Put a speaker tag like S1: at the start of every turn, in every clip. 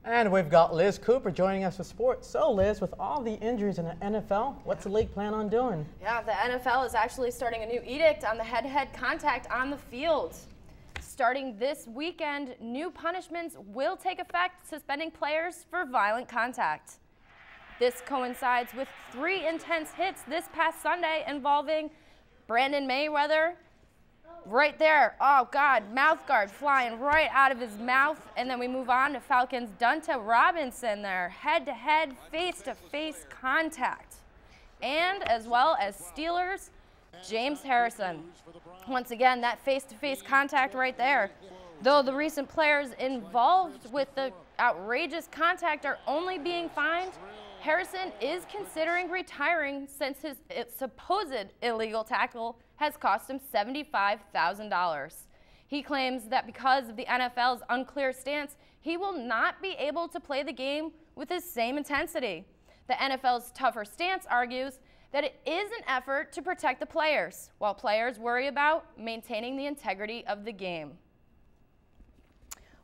S1: And we've got Liz Cooper joining us with sports. So Liz, with all the injuries in the NFL, what's the league plan on doing?
S2: Yeah, the NFL is actually starting a new edict on the head-to-head contact on the field. Starting this weekend, new punishments will take effect, suspending players for violent contact. This coincides with 3 intense hits this past Sunday involving Brandon Mayweather. Right there, oh God, mouth guard flying right out of his mouth. And then we move on to Falcons' Dunta Robinson there, head-to-head, face-to-face contact. And as well as Steelers' James Harrison. Once again, that face-to-face contact right there. Though the recent players involved with the outrageous contact are only being fined, Harrison is considering retiring since his supposed illegal tackle has cost him $75,000. He claims that because of the NFL's unclear stance, he will not be able to play the game with the same intensity. The NFL's tougher stance argues that it is an effort to protect the players, while players worry about maintaining the integrity of the game.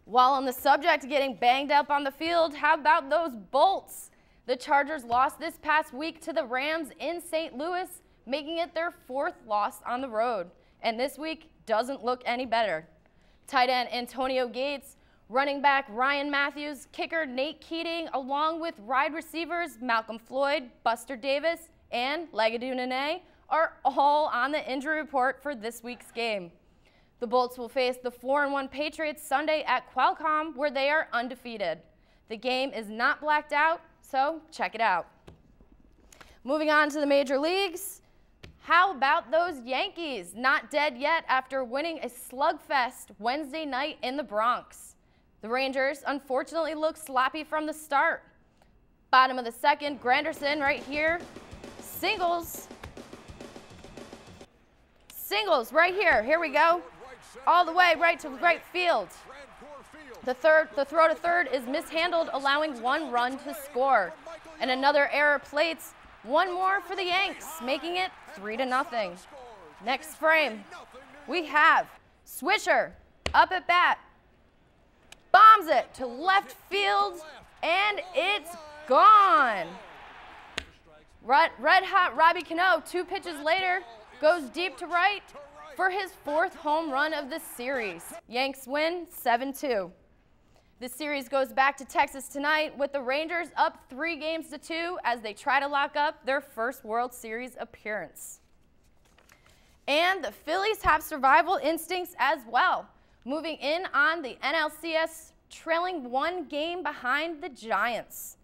S2: While on the subject of getting banged up on the field, how about those Bolts? The Chargers lost this past week to the Rams in St. Louis, making it their 4th loss on the road. And this week doesn't look any better. Tight end Antonio Gates, running back Ryan Matthews, kicker Nate Keating, along with wide receivers Malcolm Floyd, Buster Davis, and Legadou Nene are all on the injury report for this week's game. The Bolts will face the 4-1 Patriots Sunday at Qualcomm, where they are undefeated. The game is not blacked out, so check it out. Moving on to the major leagues. How about those Yankees? Not dead yet after winning a slugfest Wednesday night in the Bronx. The Rangers unfortunately looked sloppy from the start. Bottom of the 2nd, Granderson right here. Singles right here. Here we go. All the way right to right field. The throw to third is mishandled, allowing 1 run to score. And another error plates 1 more for the Yanks, making it 3-0. Next frame, we have Swisher up at bat. Bombs it to left field, and it's gone. Red hot Robbie Cano, 2 pitches later, goes deep to right for his 4th home run of the series. Yanks win 7-2. The series goes back to Texas tonight with the Rangers up 3-2 as they try to lock up their first World Series appearance. And the Phillies have survival instincts as well, moving in on the NLCS, trailing 1 game behind the Giants.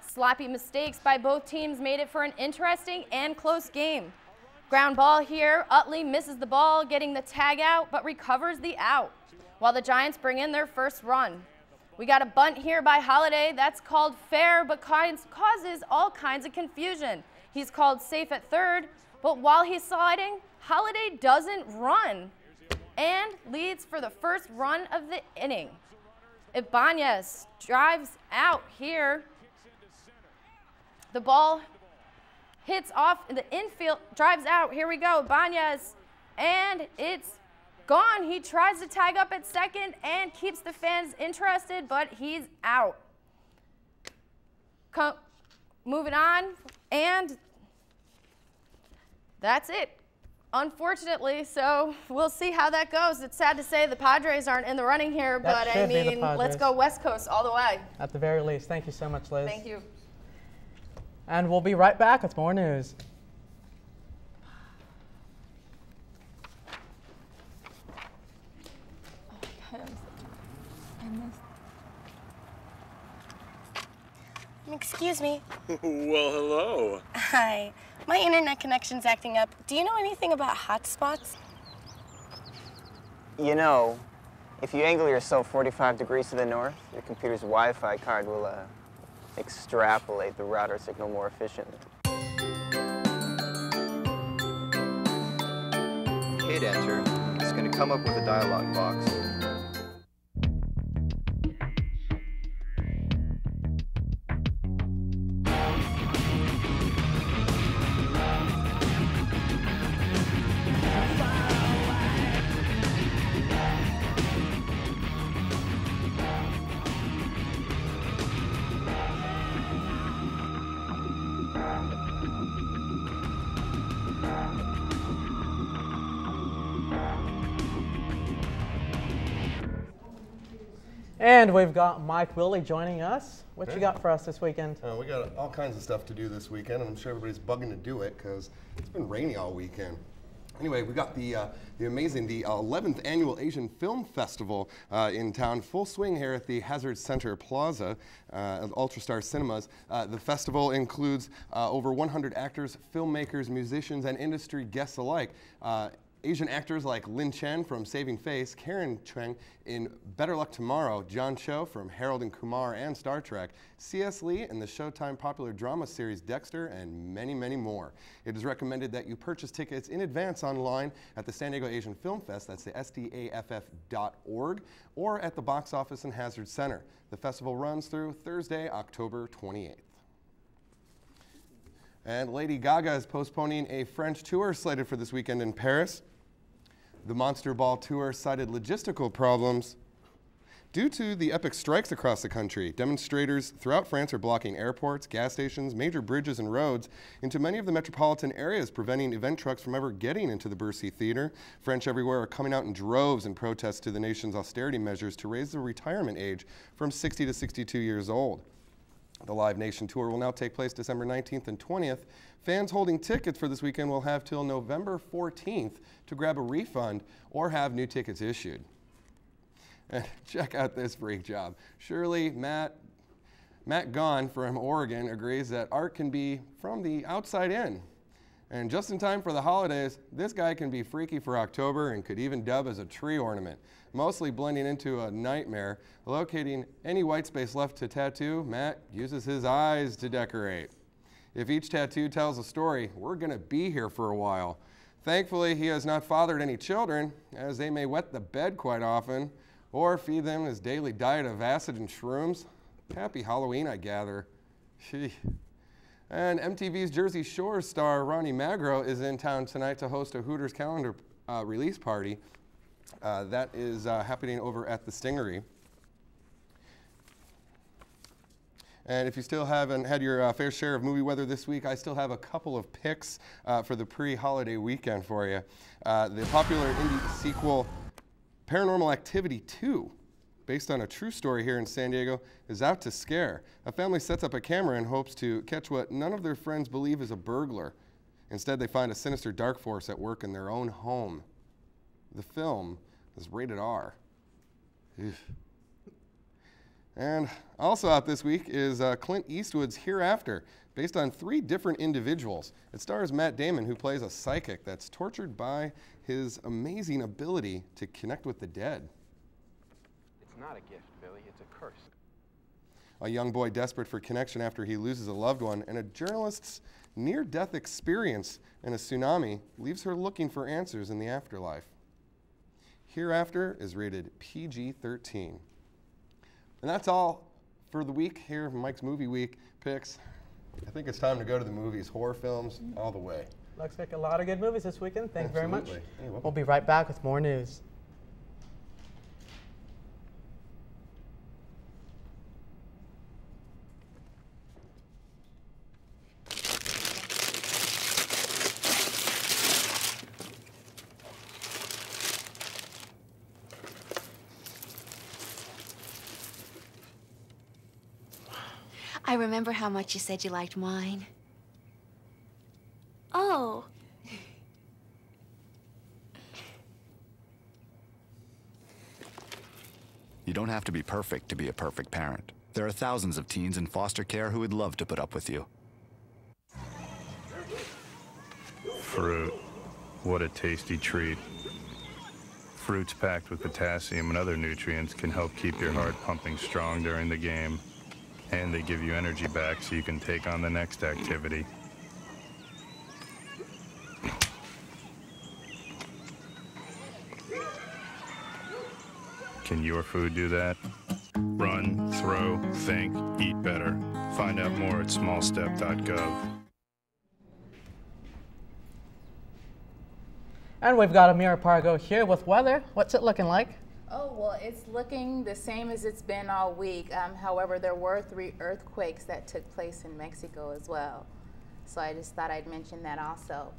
S2: Sloppy mistakes by both teams made it for an interesting and close game. Ground ball here, Utley misses the ball, getting the tag out, but recovers the out, while the Giants bring in their first run. We got a bunt here by Holiday. That's called fair, but causes all kinds of confusion. He's called safe at third, but while he's sliding, Holiday doesn't run and leads for the first run of the inning. Ibanez drives out here. The ball hits off in the infield, drives out. Here we go, Ibanez, and it's gone. He tries to tag up at second and keeps the fans interested, but he's out. Moving on, and that's it, unfortunately. So we'll see how that goes. It's sad to say the Padres aren't in the running here, but I mean, let's go West Coast all the way.
S1: At the very least. Thank you so much, Liz.
S2: Thank you.
S1: And we'll be right back with more news.
S3: Excuse me.
S4: Well, hello.
S3: Hi. My internet connection's acting up. Do you know anything about hotspots?
S5: You know, if you angle yourself 45 degrees to the north, your computer's Wi-Fi card will extrapolate the router signal more efficiently.
S6: Hit enter. It's going to come up with a dialog box.
S1: And we've got Mike Willie joining us. What you got for us this weekend?
S7: We got all kinds of stuff to do this weekend, and I'm sure everybody's bugging to do it because it's been rainy all weekend. Anyway, we got the 11th annual Asian Film Festival in town, full swing here at the Hazard Center Plaza of Ultrastar Cinemas. The festival includes over 100 actors, filmmakers, musicians, and industry guests alike. Asian actors like Lin Chen from Saving Face, Karen Cheng in Better Luck Tomorrow, John Cho from Harold and Kumar and Star Trek, C.S. Lee in the Showtime popular drama series Dexter, and many, many more. It is recommended that you purchase tickets in advance online at the San Diego Asian Film Fest, that's the SDAFF.org, or at the box office in Hazard Center. The festival runs through Thursday, October 28th. And Lady Gaga is postponing a French tour slated for this weekend in Paris. The Monster Ball tour cited logistical problems due to the epic strikes across the country. Demonstrators throughout France are blocking airports, gas stations, major bridges and roads into many of the metropolitan areas, preventing event trucks from ever getting into the Bercy Theater. French everywhere are coming out in droves in protest to the nation's austerity measures to raise the retirement age from 60 to 62 years old. The Live Nation tour will now take place December 19th and 20th. Fans holding tickets for this weekend will have till November 14th to grab a refund or have new tickets issued. And check out this freak job. Surely Matt Gahn from Oregon agrees that art can be from the outside in. And just in time for the holidays, this guy can be freaky for October and could even dub as a tree ornament. Mostly blending into a nightmare, locating any white space left to tattoo, Matt uses his eyes to decorate. If each tattoo tells a story, we're gonna be here for a while. Thankfully, he has not fathered any children, as they may wet the bed quite often, or feed them his daily diet of acid and shrooms. Happy Halloween, I gather. Sheesh. And MTV's Jersey Shore star Ronnie Magro is in town tonight to host a Hooters calendar release party. That is happening over at the Stingery. And if you still haven't had your fair share of movie weather this week, I still have a couple of picks for the pre-holiday weekend for you. The popular indie sequel Paranormal Activity 2, based on a true story here in San Diego, is out to scare. A family sets up a camera and hopes to catch what none of their friends believe is a burglar. Instead, they find a sinister dark force at work in their own home. The film is rated R. Eesh. And also out this week is Clint Eastwood's Hereafter, based on 3 different individuals. It stars Matt Damon, who plays a psychic that's tortured by his amazing ability to connect with the dead.
S8: It's not a gift, Billy, it's a curse.
S7: A young boy desperate for connection after he loses a loved one, and a journalist's near-death experience in a tsunami leaves her looking for answers in the afterlife. Hereafter is rated PG-13. And that's all for the week here, Mike's Movie Week picks. I think it's time to go to the movies, horror films, all the way.
S1: Looks like a lot of good movies this weekend. Thank you very much.
S7: You're
S1: We'll be right back with more news.
S9: I remember how much you said you liked wine.
S3: Oh.
S10: You don't have to be perfect to be a perfect parent. There are thousands of teens in foster care who would love to put up with you.
S11: Fruit. What a tasty treat. Fruits packed with potassium and other nutrients can help keep your heart pumping strong during the game. And they give you energy back so you can take on the next activity. Can your food do that? Run, throw, think, eat better. Find out more at smallstep.gov.
S1: And we've got Amira Pargo here with weather. What's it looking like?
S12: Oh, well, it's looking the same as it's been all week. However, there were 3 earthquakes that took place in Mexico as well. So I just thought I'd mention that also.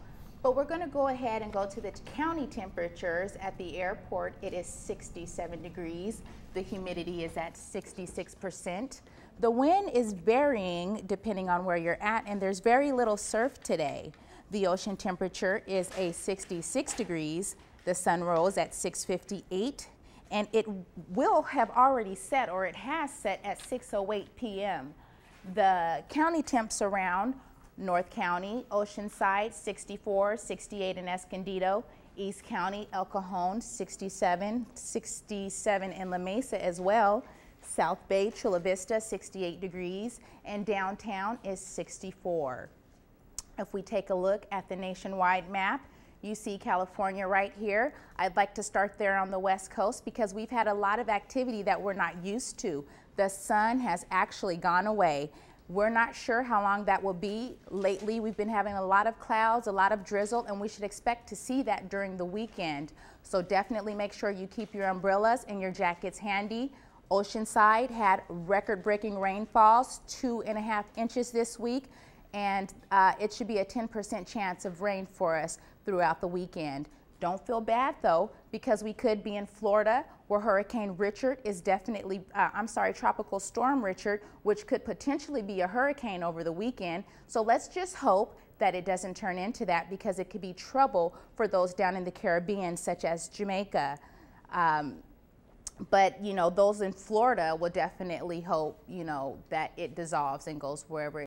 S12: But we're going to go ahead and go to the county temperatures. At the airport, it is 67 degrees. The humidity is at 66%. The wind is varying depending on where you're at, and there's very little surf today. The ocean temperature is a 66 degrees. The sun rose at 6:58, and it will have already set, or it has set at 6:08 p.m. The county temps around: North County, Oceanside, 64, 68 in Escondido, East County, El Cajon, 67, 67 in La Mesa as well. South Bay, Chula Vista, 68 degrees, and downtown is 64. If we take a look at the nationwide map, you see California right here. I'd like to start there on the West Coast because we've had a lot of activity that we're not used to. The sun has actually gone away. We're not sure how long that will be. Lately, we've been having a lot of clouds, a lot of drizzle, and we should expect to see that during the weekend. So definitely make sure you keep your umbrellas and your jackets handy. Oceanside had record-breaking rainfalls, 2.5 inches this week, and it should be a 10% chance of rain for us throughout the weekend. Don't feel bad though, because we could be in Florida where Hurricane Richard is definitely, Tropical Storm Richard, which could potentially be a hurricane over the weekend. So let's just hope that it doesn't turn into that, because it could be trouble for those down in the Caribbean, such as Jamaica. But, you know, those in Florida will definitely hope, you know, that it dissolves and goes wherever